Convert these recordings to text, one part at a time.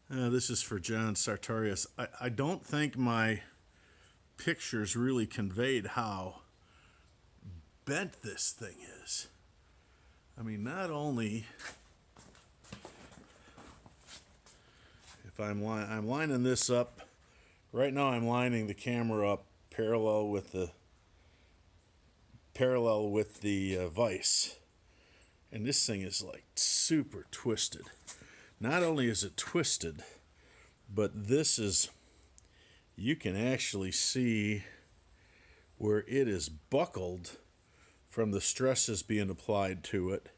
This is for John Sartorious. I don't think my pictures really conveyed how bent this thing is. I mean, not only if I'm lining this up right now, I'm lining the camera up parallel with the vise, and this thing is like super twisted. Not only is it twisted, but this is, you can actually see where it is buckled from the stresses being applied to it,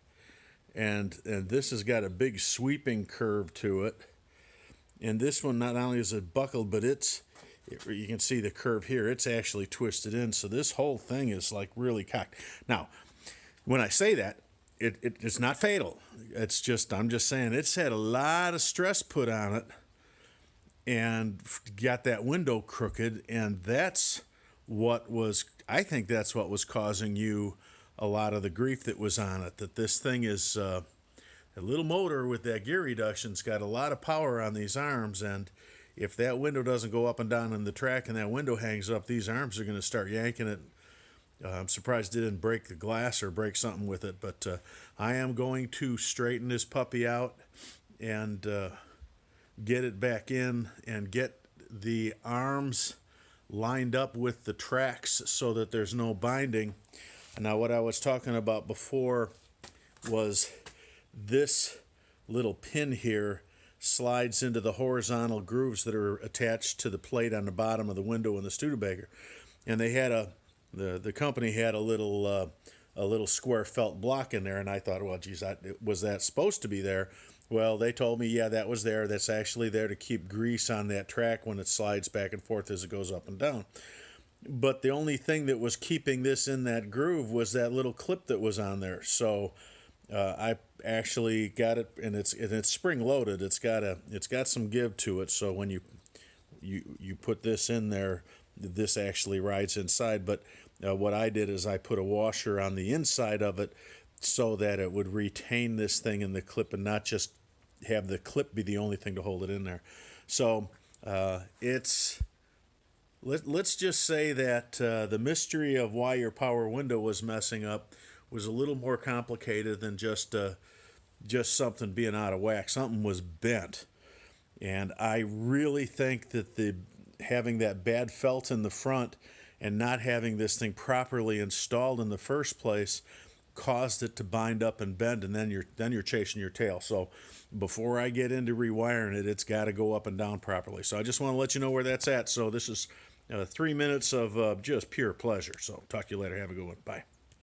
and this has got a big sweeping curve to it. And this one, not only is it buckled, but you can see the curve here, it's actually twisted in, so this whole thing is like really cocked. Now, when I say that, it's not fatal. It's just, I'm just saying it's had a lot of stress put on it and got that window crooked, and that's what was, I think that's what was causing you a lot of the grief that was on it. That this thing is a little motor with that gear reduction's got a lot of power on these arms, and if that window doesn't go up and down in the track and that window hangs up, these arms are going to start yanking it. I'm surprised it didn't break the glass or break something with it, but I am going to straighten this puppy out and get it back in and get the arms lined up with the tracks so that there's no binding. Now, what I was talking about before was this little pin here slides into the horizontal grooves that are attached to the plate on the bottom of the window in the Studebaker, and they had the company had a little square felt block in there, and I thought, well, geez, was that supposed to be there? Well, they told me, yeah, that was there. That's actually there to keep grease on that track when it slides back and forth as it goes up and down. But the only thing that was keeping this in that groove was that little clip that was on there. So I actually got it, and it's spring loaded. It's got some give to it. So when you put this in there, this actually rides inside. But what I did is I put a washer on the inside of it so that it would retain this thing in the clip and not just have the clip be the only thing to hold it in there. So let's just say that the mystery of why your power window was messing up was a little more complicated than just something being out of whack. Something was bent, and I really think that having that bad felt in the front and not having this thing properly installed in the first place caused it to bind up and bend, and then you're chasing your tail. So before I get into rewiring it, it's got to go up and down properly. So I just want to let you know where that's at. So this is 3 minutes of just pure pleasure. So talk to you later. Have a good one. Bye.